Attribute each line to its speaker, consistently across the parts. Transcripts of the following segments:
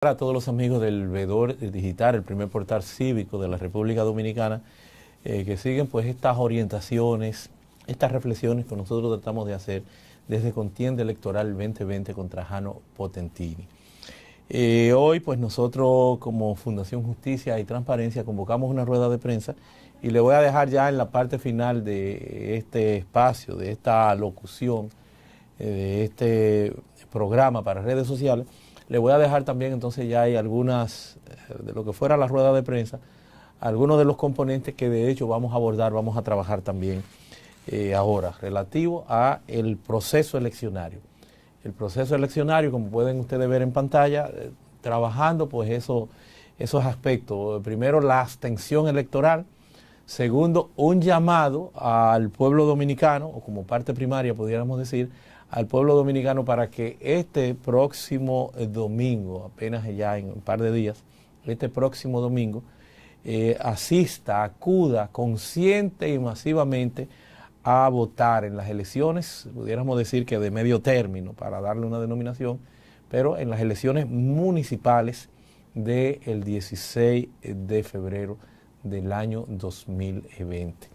Speaker 1: A todos los amigos del Vedor Digital, el primer portal cívico de la República Dominicana, que siguen pues estas orientaciones, estas reflexiones que nosotros tratamos de hacer desde Contienda Electoral 2020 contra Jano Potentini. Hoy pues nosotros como Fundación Justicia y Transparencia convocamos una rueda de prensa y le voy a dejar ya en la parte final de este espacio, de esta locución, de este programa para redes sociales. Le voy a dejar también, entonces ya hay algunas, de lo que fuera la rueda de prensa, algunos de los componentes que de hecho vamos a abordar, vamos a trabajar también ahora, relativo a el proceso eleccionario. El proceso eleccionario, como pueden ustedes ver en pantalla, trabajando pues esos aspectos. Primero, la abstención electoral. Segundo, un llamado al pueblo dominicano, o como parte primaria pudiéramos decir, al pueblo dominicano para que este próximo domingo, apenas ya en un par de días, este próximo domingo, asista, acuda consciente y masivamente a votar en las elecciones, pudiéramos decir que de medio término, para darle una denominación, pero en las elecciones municipales del 16 de febrero del año 2020.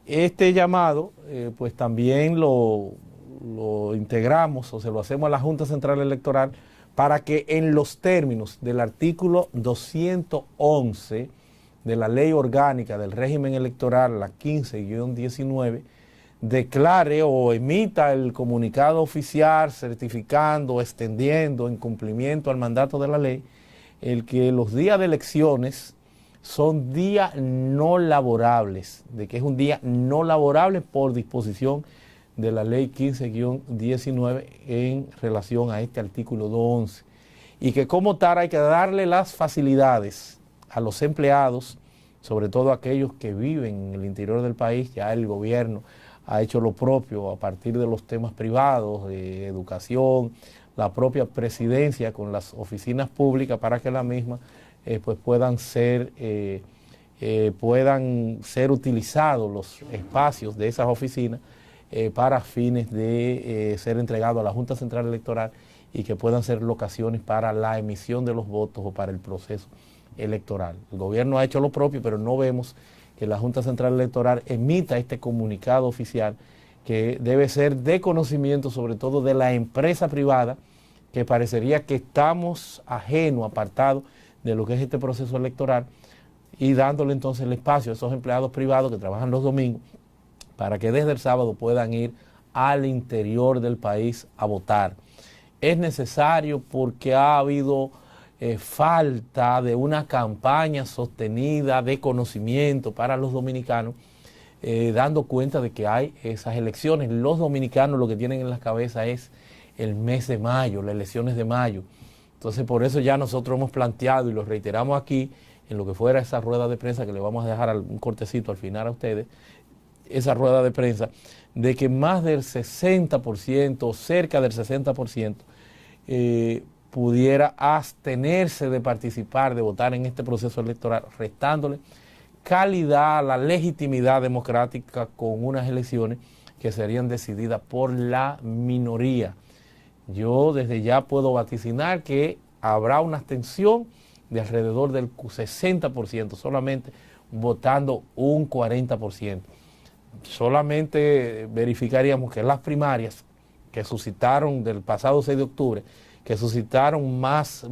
Speaker 1: Este llamado, pues también lo integramos o se lo hacemos a la Junta Central Electoral para que en los términos del artículo 211 de la Ley Orgánica del Régimen Electoral, la 15-19, declare o emita el comunicado oficial certificando, extendiendo en cumplimiento al mandato de la ley, el que los días de elecciones son días no laborables, de que es un día no laborable por disposición de la ley 15-19 en relación a este artículo 211, y que como tal hay que darle las facilidades a los empleados, sobre todo aquellos que viven en el interior del país. Ya el gobierno ha hecho lo propio a partir de los temas privados, de educación, la propia presidencia con las oficinas públicas para que las mismas pues puedan ser utilizados los espacios de esas oficinas para fines de ser entregado a la Junta Central Electoral y que puedan ser locaciones para la emisión de los votos o para el proceso electoral. El gobierno ha hecho lo propio, pero no vemos que la Junta Central Electoral emita este comunicado oficial que debe ser de conocimiento sobre todo de la empresa privada, que parecería que estamos ajenos, apartados de lo que es este proceso electoral, y dándole entonces el espacio a esos empleados privados que trabajan los domingos para que desde el sábado puedan ir al interior del país a votar. Es necesario porque ha habido falta de una campaña sostenida de conocimiento para los dominicanos, dando cuenta de que hay esas elecciones. Los dominicanos lo que tienen en la cabeza es el mes de mayo, las elecciones de mayo. Entonces por eso ya nosotros hemos planteado y lo reiteramos aquí en lo que fuera esa rueda de prensa que le vamos a dejar un cortecito al final a ustedes, esa rueda de prensa, de que más del 60% o cerca del 60% pudiera abstenerse de participar, de votar en este proceso electoral, restándole calidad a la legitimidad democrática con unas elecciones que serían decididas por la minoría. Yo desde ya puedo vaticinar que habrá una abstención de alrededor del 60%, solamente votando un 40%. Solamente verificaríamos que las primarias que suscitaron del pasado 6 de octubre, que suscitaron más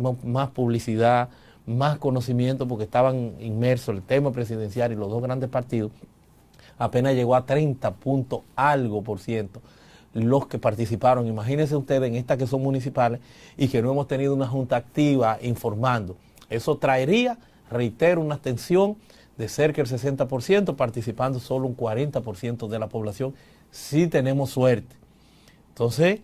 Speaker 1: publicidad, más conocimiento, porque estaban inmersos el tema presidencial y los dos grandes partidos, apenas llegó a 30 punto algo por ciento los que participaron. Imagínense ustedes en estas que son municipales y que no hemos tenido una junta activa informando. Eso traería, reitero, una abstención de cerca del 60%, participando solo un 40% de la población, si tenemos suerte. Entonces,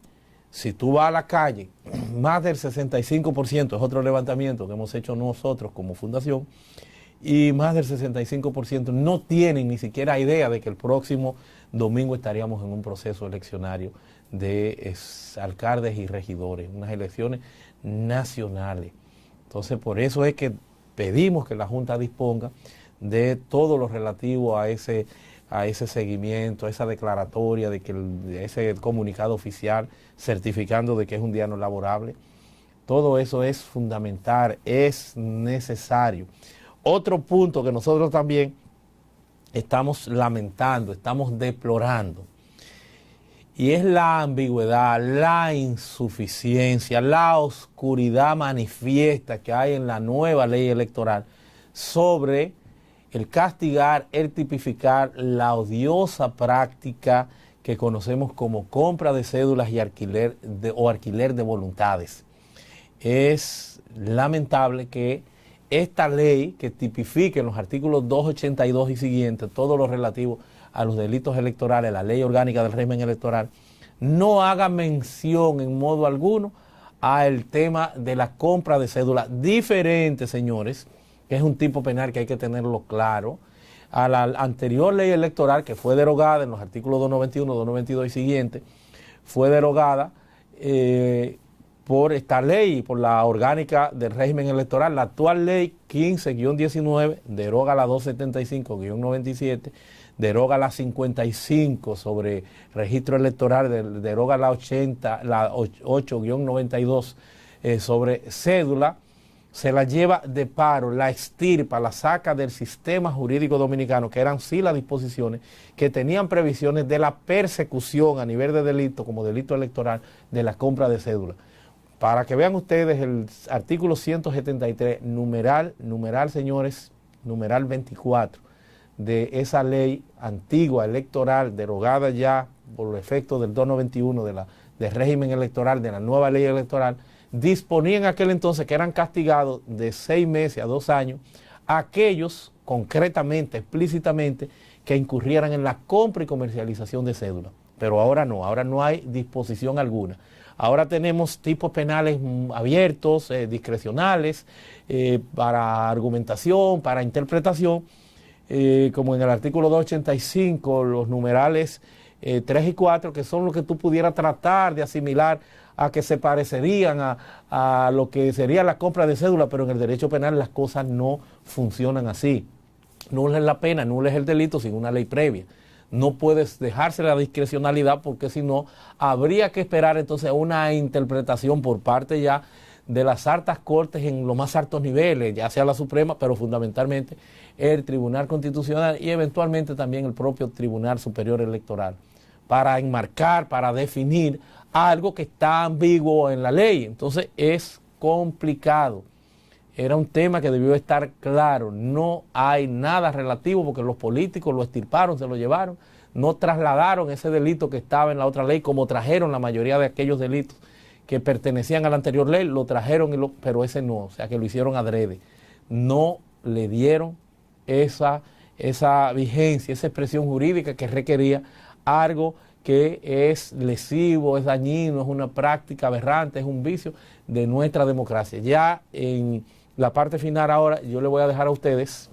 Speaker 1: si tú vas a la calle, más del 65%, es otro levantamiento que hemos hecho nosotros como fundación, y más del 65% no tienen ni siquiera idea de que el próximo domingo estaríamos en un proceso eleccionario de alcaldes y regidores, unas elecciones nacionales. Entonces, por eso es que pedimos que la Junta disponga de todo lo relativo a ese seguimiento, a esa declaratoria, de ese comunicado oficial certificando de que es un día no laborable, Todo eso es fundamental, es necesario. Otro punto que nosotros también estamos lamentando, estamos deplorando, y es la ambigüedad, la insuficiencia, la oscuridad manifiesta que hay en la nueva ley electoral sobre el castigar, el tipificar la odiosa práctica que conocemos como compra de cédulas y alquiler de voluntades. Es lamentable que esta ley que tipifique en los artículos 282 y siguientes todo lo relativo a los delitos electorales, la ley orgánica del régimen electoral, no haga mención en modo alguno al tema de la compra de cédulas diferente, señores, que es un tipo penal que hay que tenerlo claro, a la anterior ley electoral que fue derogada en los artículos 291, 292 y siguientes, fue derogada por esta ley, por la orgánica del régimen electoral. La actual ley 15-19 deroga la 275-97, deroga la 55 sobre registro electoral, deroga la 8-92 sobre cédula, se la lleva de paro, la extirpa, la saca del sistema jurídico dominicano, que eran sí las disposiciones que tenían previsiones de la persecución a nivel de delito, como delito electoral, de la compra de cédula. Para que vean ustedes el artículo 173, numeral, señores, numeral 24, de esa ley antigua electoral, derogada ya por los efectos del 291 del régimen electoral, de la nueva ley electoral, disponía en aquel entonces que eran castigados de 6 meses a 2 años aquellos concretamente, explícitamente, que incurrieran en la compra y comercialización de cédulas. Pero ahora no hay disposición alguna. Ahora tenemos tipos penales abiertos, discrecionales, para argumentación, para interpretación, como en el artículo 285, los numerales 3 y 4, que son los que tú pudieras tratar de asimilar a que se parecerían a lo que sería la compra de cédula, pero en el derecho penal las cosas no funcionan así. Nula es la pena, nula es el delito sin una ley previa. No puedes dejarse la discrecionalidad, porque si no, habría que esperar entonces una interpretación por parte ya de las altas cortes en los más altos niveles, ya sea la Suprema, pero fundamentalmente el Tribunal Constitucional y eventualmente también el propio Tribunal Superior Electoral, para enmarcar, para definir algo que está ambiguo en la ley. Entonces es complicado. Era un tema que debió estar claro. No hay nada relativo porque los políticos lo extirparon, se lo llevaron, no trasladaron ese delito que estaba en la otra ley, como trajeron la mayoría de aquellos delitos que pertenecían a la anterior ley, lo trajeron, pero ese no, o sea que lo hicieron adrede. No le dieron esa vigencia, esa expresión jurídica que requería algo que es lesivo, es dañino, es una práctica aberrante, es un vicio de nuestra democracia. Ya en la parte final ahora yo le voy a dejar a ustedes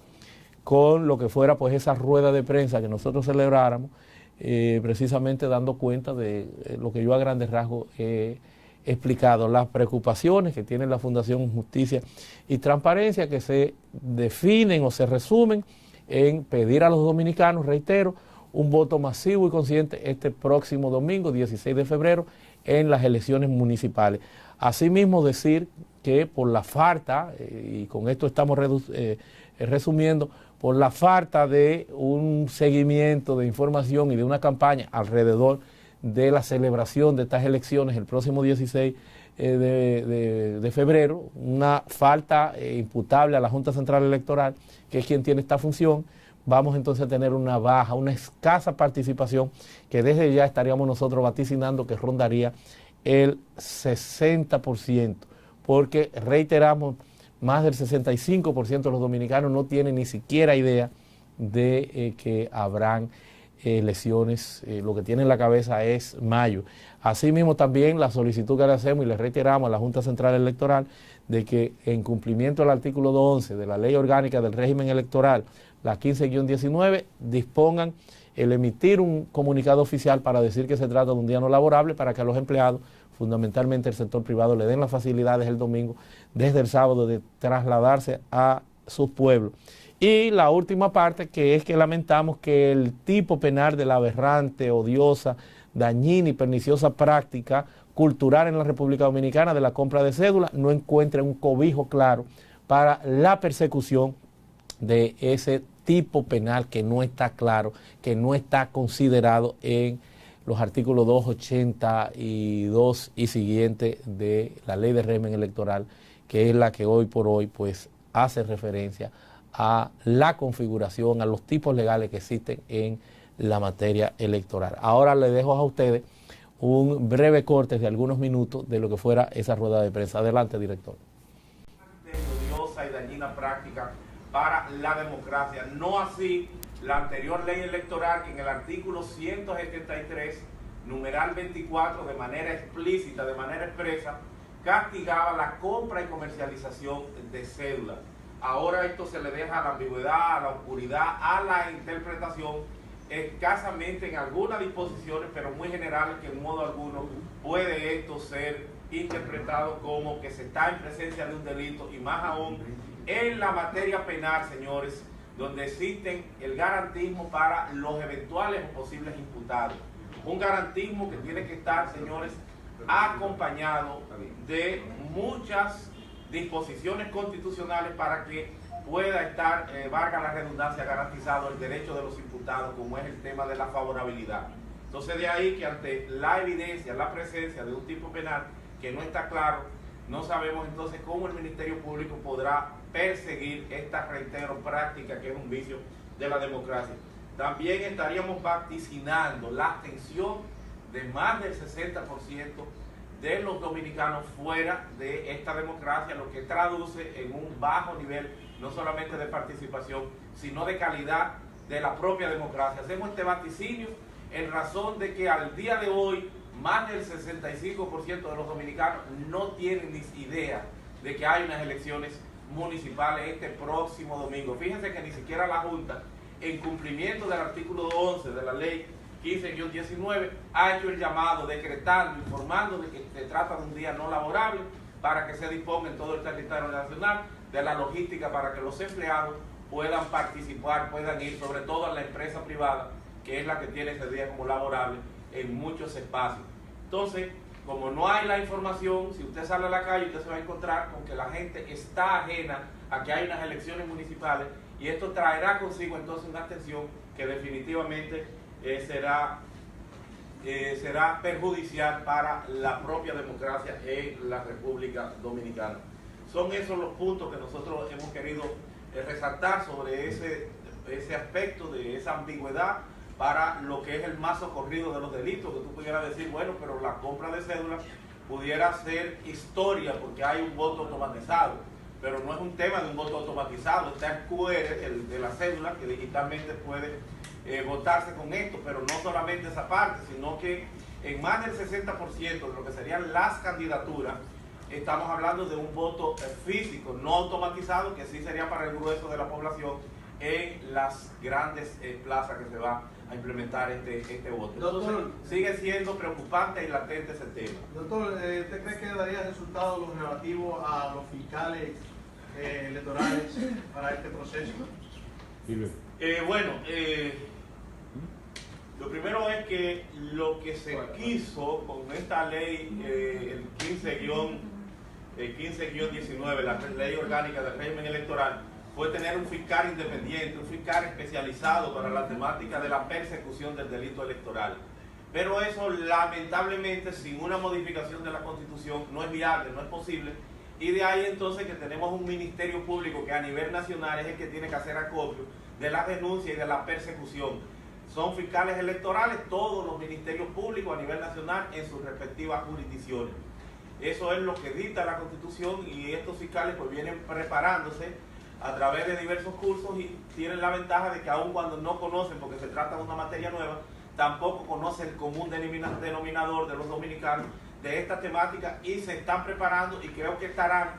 Speaker 1: con lo que fuera pues esa rueda de prensa que nosotros celebráramos, precisamente dando cuenta de lo que yo a grandes rasgos he explicado, las preocupaciones que tiene la Fundación Justicia y Transparencia, que se definen o se resumen en pedir a los dominicanos, reitero, un voto masivo y consciente este próximo domingo, 16 de febrero, en las elecciones municipales. Asimismo, decir que por la falta, y con esto estamos resumiendo, por la falta de un seguimiento de información y de una campaña alrededor de la celebración de estas elecciones el próximo 16 de febrero, una falta imputable a la Junta Central Electoral, que es quien tiene esta función, vamos entonces a tener una baja, una escasa participación que desde ya estaríamos nosotros vaticinando que rondaría el 60%, porque reiteramos, más del 65% de los dominicanos no tienen ni siquiera idea de que habrán elecciones, lo que tiene en la cabeza es mayo. Asimismo también la solicitud que le hacemos y le reiteramos a la Junta Central Electoral de que en cumplimiento del artículo 11 de la Ley Orgánica del Régimen Electoral, la 15-19, dispongan el emitir un comunicado oficial para decir que se trata de un día no laborable, para que a los empleados, fundamentalmente el sector privado, le den las facilidades el domingo, desde el sábado, de trasladarse a sus pueblos. Y la última parte, que es que lamentamos que el tipo penal de la aberrante, odiosa, dañina y perniciosa práctica cultural en la República Dominicana de la compra de cédulas no encuentre un cobijo claro para la persecución de ese tipo penal que no está claro, que no está considerado en los artículos 282 y siguientes de la Ley de Régimen Electoral, que es la que hoy por hoy pues hace referencia a la configuración, a los tipos legales que existen en la materia electoral. Ahora le dejo a ustedes un breve corte de algunos minutos de lo que fuera esa rueda de prensa. Adelante, director.
Speaker 2: Odiosa y dañina práctica para la democracia, no así la anterior ley electoral, que en el artículo 173, numeral 24, de manera explícita, de manera expresa, castigaba la compra y comercialización de cédulas. Ahora esto se le deja a la ambigüedad, a la oscuridad, a la interpretación, escasamente en algunas disposiciones, pero muy generales, que en modo alguno puede esto ser interpretado como que se está en presencia de un delito, y más aún en la materia penal, señores, donde existen el garantismo para los eventuales o posibles imputados. Un garantismo que tiene que estar, señores, acompañado de muchas disposiciones constitucionales para que pueda estar, valga la redundancia, garantizado el derecho de los imputados, como es el tema de la favorabilidad. Entonces, de ahí que ante la evidencia, la presencia de un tipo penal que no está claro, no sabemos entonces cómo el Ministerio Público podrá perseguir esta, reitero, práctica que es un vicio de la democracia. También estaríamos vaticinando la abstención de más del 60% de los dominicanos fuera de esta democracia, lo que traduce en un bajo nivel no solamente de participación, sino de calidad de la propia democracia. Hacemos este vaticinio en razón de que al día de hoy más del 65% de los dominicanos no tienen ni idea de que hay unas elecciones municipales este próximo domingo. Fíjense que ni siquiera la Junta, en cumplimiento del artículo 11 de la ley 15-19, ha hecho el llamado, decretando, informando de que se trata de un día no laborable para que se disponga en todo el territorio nacional de la logística para que los empleados puedan participar, puedan ir, sobre todo a la empresa privada, que es la que tiene ese día como laborable en muchos espacios. Entonces, como no hay la información, si usted sale a la calle, usted se va a encontrar con que la gente está ajena a que hay unas elecciones municipales, y esto traerá consigo entonces una abstención que definitivamente será perjudicial para la propia democracia en la República Dominicana. Son esos los puntos que nosotros hemos querido resaltar sobre ese aspecto de esa ambigüedad para lo que es el más socorrido de los delitos, que tú pudieras decir, bueno, pero la compra de cédulas pudiera ser historia porque hay un voto automatizado, pero no es un tema de un voto automatizado, está el QR, el de la cédula, que digitalmente puede votarse con esto, pero no solamente esa parte, sino que en más del 60% de lo que serían las candidaturas, estamos hablando de un voto físico, no automatizado, que sí sería para el grueso de la población en las grandes plazas que se va a implementar este voto. Entonces, doctor, sigue siendo preocupante y latente ese tema.
Speaker 3: Doctor, ¿usted cree que daría resultados lo relativo a los fiscales electorales para este proceso?
Speaker 2: Lo primero es que lo que se quiso con esta ley, el 15-19, la ley orgánica del régimen electoral, fue tener un fiscal independiente, un fiscal especializado para la temática de la persecución del delito electoral. Pero eso, lamentablemente, sin una modificación de la Constitución, no es viable, no es posible. Y de ahí entonces que tenemos un Ministerio Público que a nivel nacional es el que tiene que hacer acopio de la denuncia y de la persecución. Son fiscales electorales todos los ministerios públicos a nivel nacional en sus respectivas jurisdicciones. Eso es lo que dicta la Constitución, y estos fiscales pues vienen preparándose a través de diversos cursos y tienen la ventaja de que aun cuando no conocen, porque se trata de una materia nueva, tampoco conocen el común denominador de los dominicanos de esta temática, y se están preparando, y creo que estarán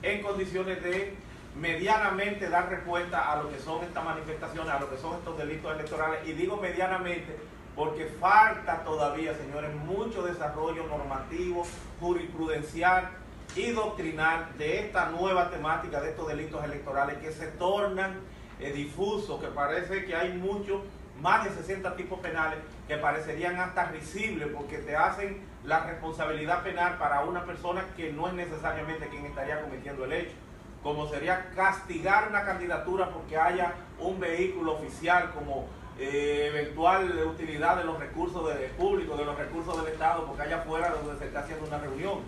Speaker 2: en condiciones de medianamente dar respuesta a lo que son estas manifestaciones, a lo que son estos delitos electorales. Y digo medianamente porque falta todavía, señores, mucho desarrollo normativo, jurisprudencial y doctrinal de esta nueva temática de estos delitos electorales que se tornan difusos, que parece que hay mucho más de 60 tipos penales que parecerían hasta risibles porque te hacen la responsabilidad penal para una persona que no es necesariamente quien estaría cometiendo el hecho, como sería castigar una candidatura porque haya un vehículo oficial como eventual utilidad de los recursos públicos, de los recursos del Estado, porque haya fuera donde se está haciendo una reunión.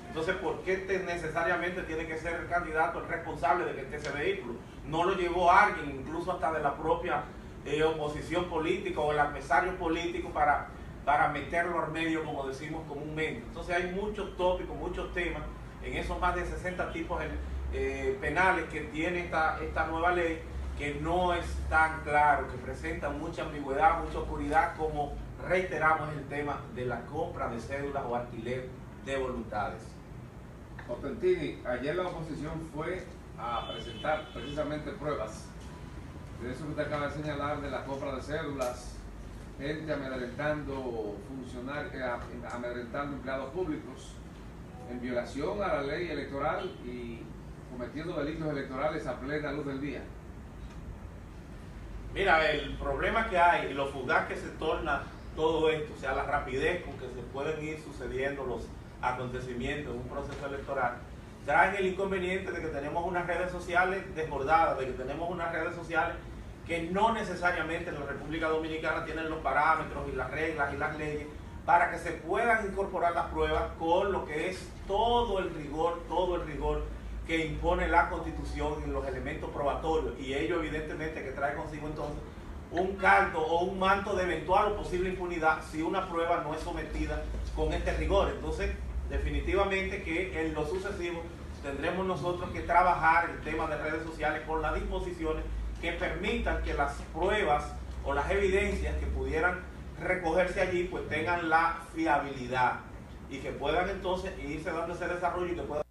Speaker 2: Entonces, ¿por qué necesariamente tiene que ser el candidato el responsable de que esté ese vehículo? No lo llevó alguien, incluso hasta de la propia oposición política o el adversario político para meterlo al medio, como decimos comúnmente. Entonces hay muchos tópicos, muchos temas en esos más de 60 tipos penales que tiene esta nueva ley, que no es tan claro, que presenta mucha ambigüedad, mucha oscuridad, como reiteramos el tema de la compra de cédulas o alquiler de voluntades.
Speaker 4: Ottentini, ayer la oposición fue a presentar precisamente pruebas de eso que usted acaba de señalar, de la compra de cédulas, gente amedrentando amedrentando empleados públicos en violación a la ley electoral y cometiendo delitos electorales a plena luz del día.
Speaker 2: Mira, el problema que hay y lo fugaz que se torna todo esto, o sea, la rapidez con que se pueden ir sucediendo los acontecimientos en un proceso electoral, traen el inconveniente de que tenemos unas redes sociales desbordadas, de que tenemos unas redes sociales que no necesariamente en la República Dominicana tienen los parámetros y las reglas y las leyes para que se puedan incorporar las pruebas con lo que es todo el rigor que impone la Constitución y los elementos probatorios, y ello evidentemente que trae consigo entonces un caldo o un manto de eventual o posible impunidad si una prueba no es sometida con este rigor. Entonces, definitivamente que en lo sucesivo tendremos nosotros que trabajar el tema de redes sociales con las disposiciones que permitan que las pruebas o las evidencias que pudieran recogerse allí pues tengan la fiabilidad y que puedan entonces irse dando ese desarrollo y que puedan